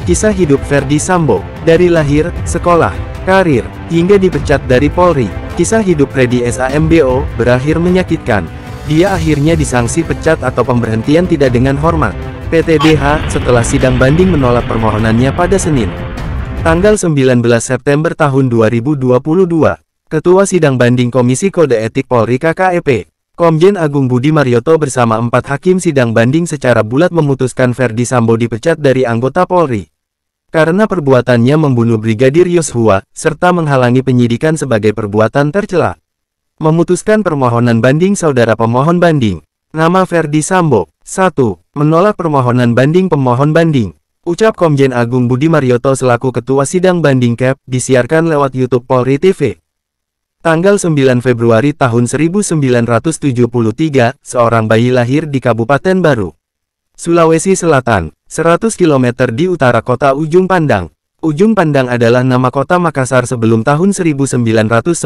Kisah hidup Ferdy Sambo, dari lahir, sekolah, karir, hingga dipecat dari Polri. Kisah hidup Ferdy Sambo berakhir menyakitkan. Dia akhirnya disanksi pecat atau pemberhentian tidak dengan hormat PTDH setelah sidang banding menolak permohonannya pada Senin, tanggal 19 September tahun 2022. Ketua Sidang Banding Komisi Kode Etik Polri KKEP, Komjen Agung Budi Marioto bersama 4 hakim sidang banding secara bulat memutuskan Ferdy Sambo dipecat dari anggota Polri karena perbuatannya membunuh Brigadir Yosua, serta menghalangi penyidikan sebagai perbuatan tercela. Memutuskan permohonan banding saudara pemohon banding. Nama Ferdy Sambo. 1. Menolak permohonan banding pemohon banding. Ucap Komjen Agung Budi Marioto selaku Ketua Sidang Banding KEP, disiarkan lewat YouTube Polri TV. Tanggal 9 Februari tahun 1973, seorang bayi lahir di Kabupaten Baru, Sulawesi Selatan, 100 km di utara kota Ujung Pandang. Ujung Pandang adalah nama kota Makassar sebelum tahun 1999.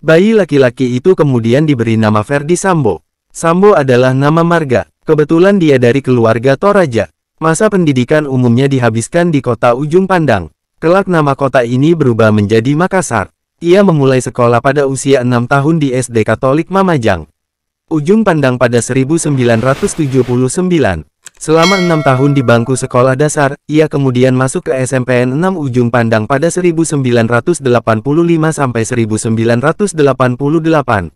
Bayi laki-laki itu kemudian diberi nama Ferdy Sambo. Sambo adalah nama marga. Kebetulan dia dari keluarga Toraja. Masa pendidikan umumnya dihabiskan di kota Ujung Pandang. Kelak nama kota ini berubah menjadi Makassar. Ia memulai sekolah pada usia 6 tahun di SD Katolik Mamajang, Ujung Pandang pada 1979. Selama 6 tahun di bangku sekolah dasar, ia kemudian masuk ke SMPN 6 Ujung Pandang pada 1985 sampai 1988.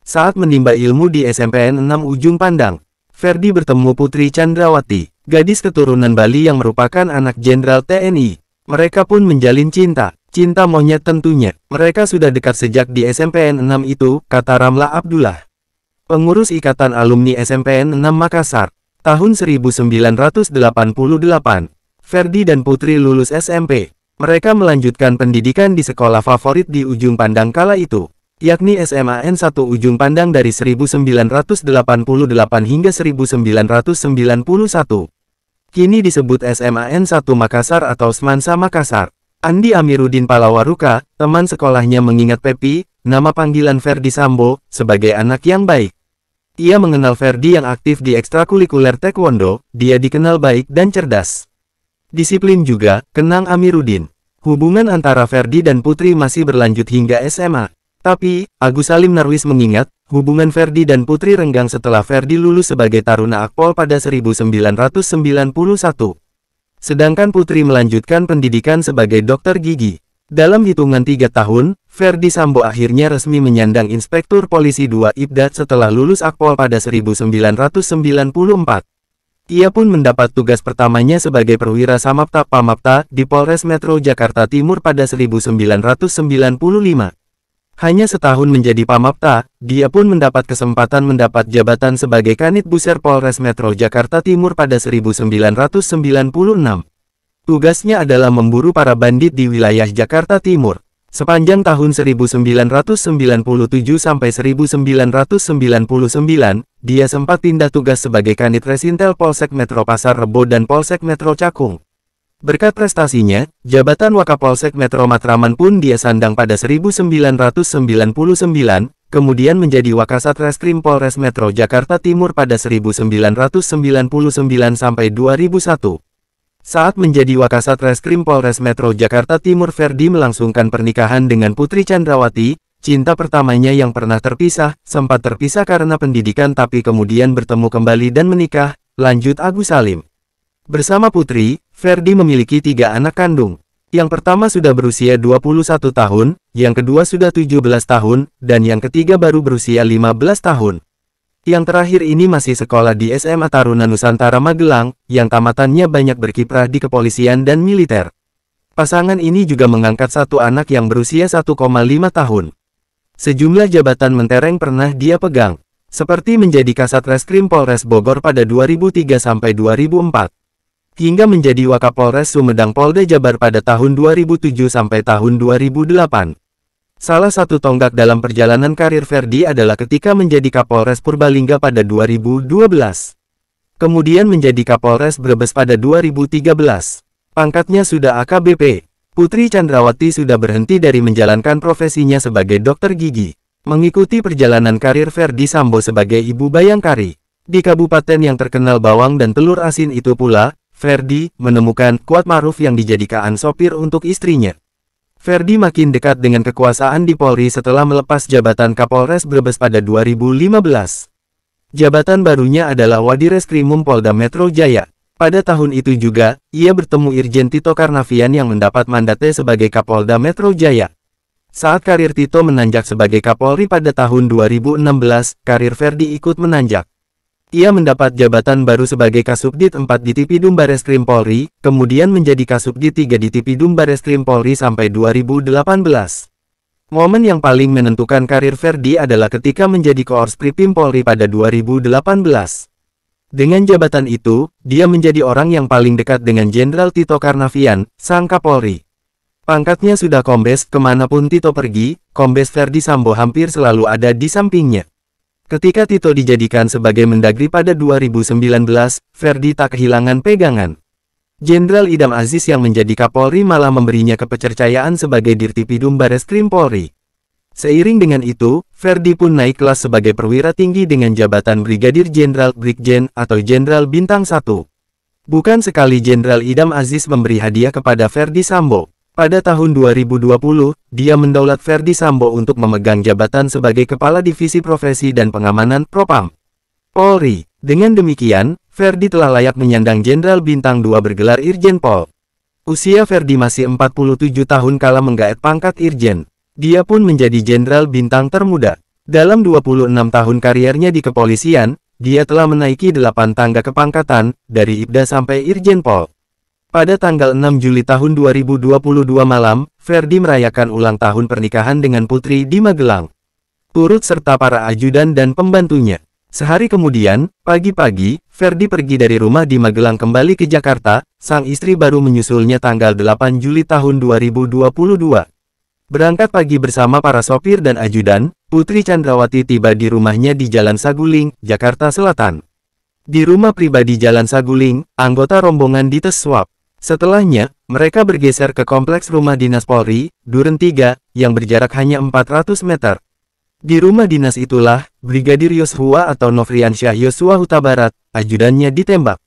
Saat menimba ilmu di SMPN 6 Ujung Pandang, Ferdy bertemu Putri Chandrawati, gadis keturunan Bali yang merupakan anak Jenderal TNI. Mereka pun menjalin cinta monyet tentunya. Mereka sudah dekat sejak di SMPN 6 itu, kata Ramla Abdullah, pengurus Ikatan Alumni SMPN 6 Makassar. Tahun 1988, Ferdy dan Putri lulus SMP. Mereka melanjutkan pendidikan di sekolah favorit di Ujung Pandang kala itu, yakni SMAN 1 Ujung Pandang dari 1988 hingga 1991. Kini disebut SMAN 1 Makassar atau Semansa Makassar. Andi Amiruddin Palawaruka, teman sekolahnya mengingat Pepi, nama panggilan Ferdy Sambo, sebagai anak yang baik. Ia mengenal Ferdy yang aktif di ekstrakurikuler Taekwondo, dia dikenal baik dan cerdas. Disiplin juga, kenang Amiruddin. Hubungan antara Ferdy dan Putri masih berlanjut hingga SMA. Tapi, Agus Salim Narwis mengingat, hubungan Ferdy dan Putri renggang setelah Ferdy lulus sebagai Taruna Akpol pada 1991. Sedangkan Putri melanjutkan pendidikan sebagai dokter gigi. Dalam hitungan 3 tahun, Ferdy Sambo akhirnya resmi menyandang Inspektur Polisi 2 Ibdat setelah lulus Akpol pada 1994. Ia pun mendapat tugas pertamanya sebagai perwira Samapta Pamapta di Polres Metro Jakarta Timur pada 1995. Hanya setahun menjadi Pamapta, dia pun mendapat kesempatan mendapat jabatan sebagai Kanit Buser Polres Metro Jakarta Timur pada 1996. Tugasnya adalah memburu para bandit di wilayah Jakarta Timur. Sepanjang tahun 1997 sampai 1999, dia sempat pindah tugas sebagai Kanit Resintel Polsek Metro Pasar Rebo dan Polsek Metro Cakung. Berkat prestasinya, jabatan Wakapolsek Metro Matraman pun dia sandang pada 1999, kemudian menjadi Wakasat Reskrim Polres Metro Jakarta Timur pada 1999 sampai 2001. Saat menjadi Wakasat Reskrim Polres Metro Jakarta Timur, Ferdy melangsungkan pernikahan dengan Putri Chandrawati, cinta pertamanya yang pernah terpisah, sempat terpisah karena pendidikan tapi kemudian bertemu kembali dan menikah, lanjut Agus Salim. Bersama Putri, Ferdy memiliki 3 anak kandung. Yang pertama sudah berusia 21 tahun, yang kedua sudah 17 tahun, dan yang ketiga baru berusia 15 tahun. Yang terakhir ini masih sekolah di SMA Taruna Nusantara Magelang, yang tamatannya banyak berkiprah di kepolisian dan militer. Pasangan ini juga mengangkat 1 anak yang berusia 1,5 tahun. Sejumlah jabatan mentereng pernah dia pegang, seperti menjadi Kasat Reskrim Polres Bogor pada 2003 sampai 2004, hingga menjadi Wakapolres Sumedang Polda Jabar pada tahun 2007 sampai tahun 2008. Salah satu tonggak dalam perjalanan karir Ferdy adalah ketika menjadi Kapolres Purbalingga pada 2012. Kemudian menjadi Kapolres Brebes pada 2013. Pangkatnya sudah AKBP. Putri Chandrawati sudah berhenti dari menjalankan profesinya sebagai dokter gigi. Mengikuti perjalanan karir Ferdy Sambo sebagai ibu bayangkari. Di kabupaten yang terkenal bawang dan telur asin itu pula, Ferdi, menemukan Kuatmaruf yang dijadikan sopir untuk istrinya. Ferdi makin dekat dengan kekuasaan di Polri setelah melepas jabatan Kapolres Brebes pada 2015. Jabatan barunya adalah Wadireskrimum Polda Metro Jaya. Pada tahun itu juga, ia bertemu Irjen Tito Karnavian yang mendapat mandatnya sebagai Kapolda Metro Jaya. Saat karir Tito menanjak sebagai Kapolri pada tahun 2016, karir Ferdi ikut menanjak. Ia mendapat jabatan baru sebagai Kasubdit 4 di Tipidum Bareskrim Polri, kemudian menjadi Kasubdit 3 di Tipidum Bareskrim Polri sampai 2018. Momen yang paling menentukan karir Ferdi adalah ketika menjadi Koors Pripim Polri pada 2018. Dengan jabatan itu, dia menjadi orang yang paling dekat dengan Jenderal Tito Karnavian, sang Kapolri. Pangkatnya sudah kombes, kemanapun Tito pergi, Kombes Ferdi Sambo hampir selalu ada di sampingnya. Ketika Tito dijadikan sebagai Mendagri pada 2019, Ferdi tak kehilangan pegangan. Jenderal Idam Aziz yang menjadi Kapolri malah memberinya kepercayaan sebagai Dirtipidum Bareskrim Polri. Seiring dengan itu, Ferdi pun naik kelas sebagai perwira tinggi dengan jabatan Brigadir Jenderal Brigjen atau Jenderal Bintang 1. Bukan sekali Jenderal Idam Aziz memberi hadiah kepada Ferdi Sambo. Pada tahun 2020, dia mendaulat Ferdi Sambo untuk memegang jabatan sebagai Kepala Divisi Profesi dan Pengamanan Propam Polri. Dengan demikian, Ferdi telah layak menyandang Jenderal Bintang 2 bergelar Irjen Pol. Usia Ferdi masih 47 tahun kala menggaet pangkat Irjen. Dia pun menjadi Jenderal Bintang termuda. Dalam 26 tahun kariernya di kepolisian, dia telah menaiki 8 tangga kepangkatan, dari Ibda sampai Irjen Pol. Pada tanggal 6 Juli tahun 2022 malam, Ferdi merayakan ulang tahun pernikahan dengan putri di Magelang. Turut serta para ajudan dan pembantunya. Sehari kemudian, pagi-pagi, Ferdi pergi dari rumah di Magelang kembali ke Jakarta, sang istri baru menyusulnya tanggal 8 Juli tahun 2022. Berangkat pagi bersama para sopir dan ajudan, Putri Chandrawati tiba di rumahnya di Jalan Saguling, Jakarta Selatan. Di rumah pribadi Jalan Saguling, anggota rombongan dites swab. Setelahnya, mereka bergeser ke kompleks rumah dinas Polri, Duren 3, yang berjarak hanya 400 meter. Di rumah dinas itulah, Brigadir Yosua atau Nofriansyah Yosua Huta Barat, ajudannya ditembak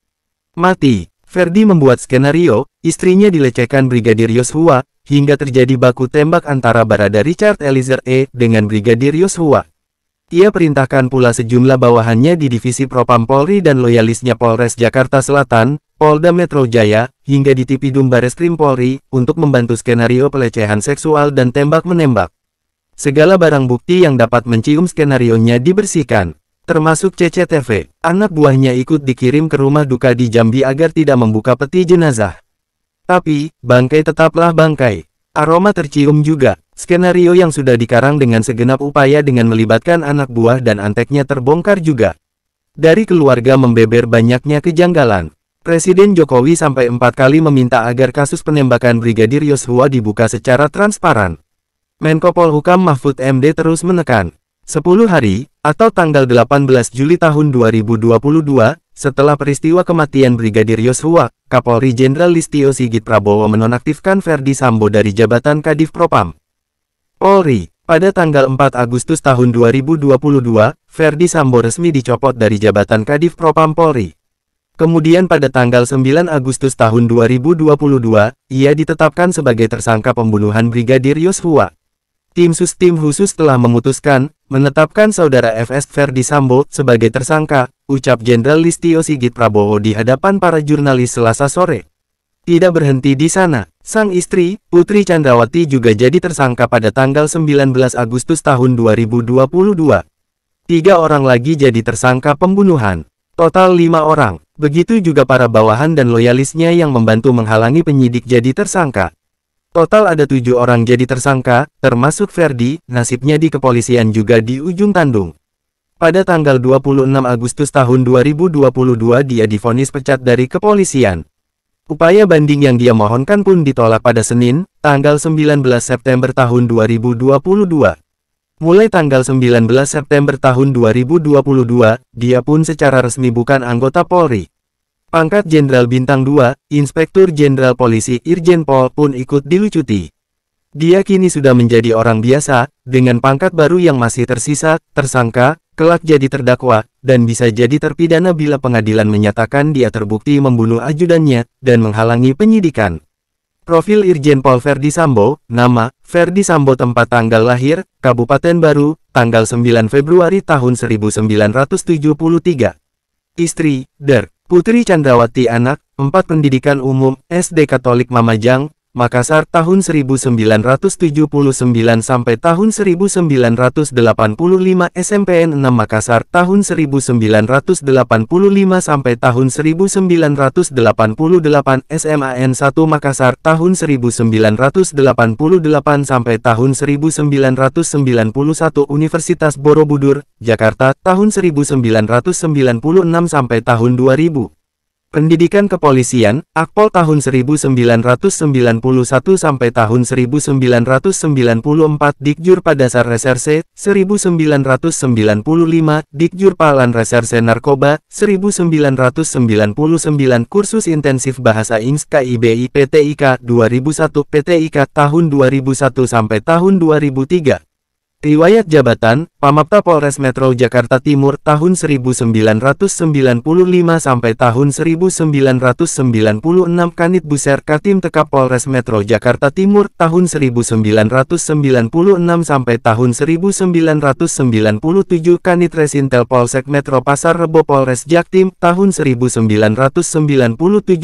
mati. Ferdi membuat skenario, istrinya dilecehkan Brigadir Yosua, hingga terjadi baku tembak antara Barada Richard Eliezer dengan Brigadir Yosua. Ia perintahkan pula sejumlah bawahannya di Divisi Propam Polri dan loyalisnya Polres Jakarta Selatan, Polda Metro Jaya, hingga di Tipidum Bareskrim Polri, untuk membantu skenario pelecehan seksual dan tembak-menembak. Segala barang bukti yang dapat mencium skenarionya dibersihkan, termasuk CCTV. Anak buahnya ikut dikirim ke rumah duka di Jambi agar tidak membuka peti jenazah. Tapi, bangkai tetaplah bangkai. Aroma tercium juga. Skenario yang sudah dikarang dengan segenap upaya dengan melibatkan anak buah dan anteknya terbongkar juga. Dari keluarga membeber banyaknya kejanggalan. Presiden Jokowi sampai 4 kali meminta agar kasus penembakan Brigadir Yosua dibuka secara transparan. Menko Polhukam Mahfud MD terus menekan. 10 hari, atau tanggal 18 Juli tahun 2022, setelah peristiwa kematian Brigadir Yosua, Kapolri Jenderal Listio Sigit Prabowo menonaktifkan Ferdi Sambo dari jabatan Kadif Propam Polri. Pada tanggal 4 Agustus tahun 2022, Ferdi Sambo resmi dicopot dari jabatan Kadif Propam Polri. Kemudian pada tanggal 9 Agustus tahun 2022, ia ditetapkan sebagai tersangka pembunuhan Brigadir Yosua. Tim khusus telah memutuskan, menetapkan saudara FS Ferdi Sambo sebagai tersangka, ucap Jenderal Listio Sigit Prabowo di hadapan para jurnalis Selasa sore. Tidak berhenti di sana, sang istri, Putri Chandrawati juga jadi tersangka pada tanggal 19 Agustus tahun 2022. 3 orang lagi jadi tersangka pembunuhan. Total 5 orang. Begitu juga para bawahan dan loyalisnya yang membantu menghalangi penyidik jadi tersangka. Total ada 7 orang jadi tersangka, termasuk Ferdi, nasibnya di kepolisian juga di ujung tandung. Pada tanggal 26 Agustus tahun 2022 dia divonis pecat dari kepolisian. Upaya banding yang dia mohonkan pun ditolak pada Senin, tanggal 19 September tahun 2022. Mulai tanggal 19 September tahun 2022, dia pun secara resmi bukan anggota Polri. Pangkat Jenderal Bintang 2, Inspektur Jenderal Polisi Irjen Pol pun ikut dilucuti. Dia kini sudah menjadi orang biasa, dengan pangkat baru yang masih tersisa, tersangka, kelak jadi terdakwa, dan bisa jadi terpidana bila pengadilan menyatakan dia terbukti membunuh ajudannya, dan menghalangi penyidikan. Profil Irjen Pol Verdi Sambo, nama, Verdi Sambo tempat tanggal lahir, Kabupaten Baru, tanggal 9 Februari tahun 1973. Istri, Der. Putri Chandrawati anak, 4 pendidikan umum, SD Katolik Mamajang, Makassar tahun 1979 sampai tahun 1985 SMPN 6 Makassar tahun 1985 sampai tahun 1988 SMAN 1 Makassar tahun 1988 sampai tahun 1991 Universitas Borobudur, Jakarta tahun 1996 sampai tahun 2000. Pendidikan Kepolisian, Akpol tahun 1991 sampai tahun 1994 Dikjur Padasar Reserse, 1995 Dikjur Palan Reserse Narkoba, 1999 Kursus Intensif Bahasa Inggris KIBI PTIK 2001 PTIK tahun 2001 sampai tahun 2003. Riwayat jabatan, Pamapta Polres Metro Jakarta Timur tahun 1995 sampai tahun 1996 Kanit Buser Katim Tekap Polres Metro Jakarta Timur tahun 1996 sampai tahun 1997 Kanit Resintel Polsek Metro Pasar Rebo Polres Jaktim tahun 1997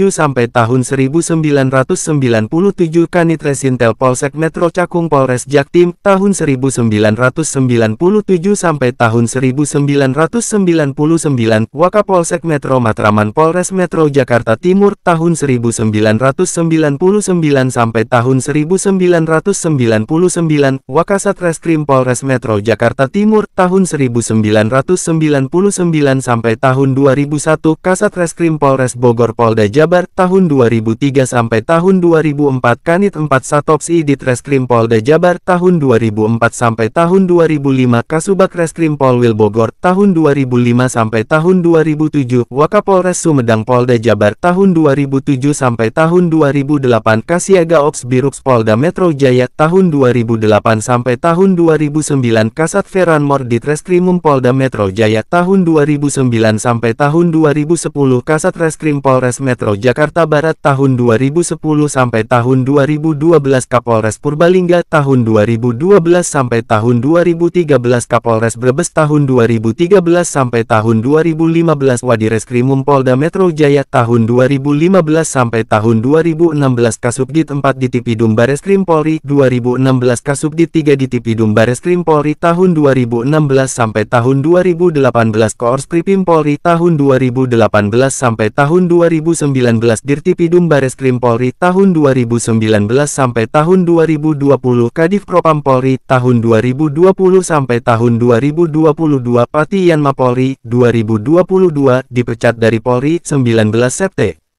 sampai tahun 1997 Kanit Resintel Polsek Metro Cakung Polres Jaktim tahun 1997 sampai tahun 1999 Wakapolsek Metro Matraman Polres Metro Jakarta Timur tahun 1999 sampai tahun 1999 Wakasat Reskrim Polres Metro Jakarta Timur tahun 1999 sampai tahun 2001 Kasat Reskrim Polres Bogor Polda Jabar tahun 2003 sampai tahun 2004 Kanit 4 Satopsi di Reskrim Polda Jabar tahun 2004 sampai tahun 2005 Kasubag Reskrim Polwil Bogor tahun 2005 sampai tahun 2007 Wakapolres Sumedang Polda Jabar tahun 2007 sampai tahun 2008 Kasiaga Ops Birups Polda Metro Jaya tahun 2008 sampai tahun 2009 Kasat Veranmor di Treskrimum Polda Metro Jaya tahun 2009 sampai tahun 2010 Kasat Reskrim Polres Metro Jakarta Barat tahun 2010 sampai tahun 2012 Kapolres Purbalingga tahun 2012 sampai tahun 2013 Kapolres Brebes tahun 2013 sampai tahun 2015 Wadireskrimum Polda Metro Jaya tahun 2015 sampai tahun 2016 Kasubdit 4 di Tipidum Bareskrim Polri 2016 Kasubdit 3 di Tipidum Bareskrim Polri tahun 2016 sampai tahun 2018 Koors Pripim Polri tahun 2018 sampai tahun 2019 Dirtipidum Bareskrim Polri tahun 2019 sampai tahun 2020 Kadif Propam Polri tahun 2020 sampai tahun 2022 Pati Yanma Polri 2022 dipecat dari Polri 19 September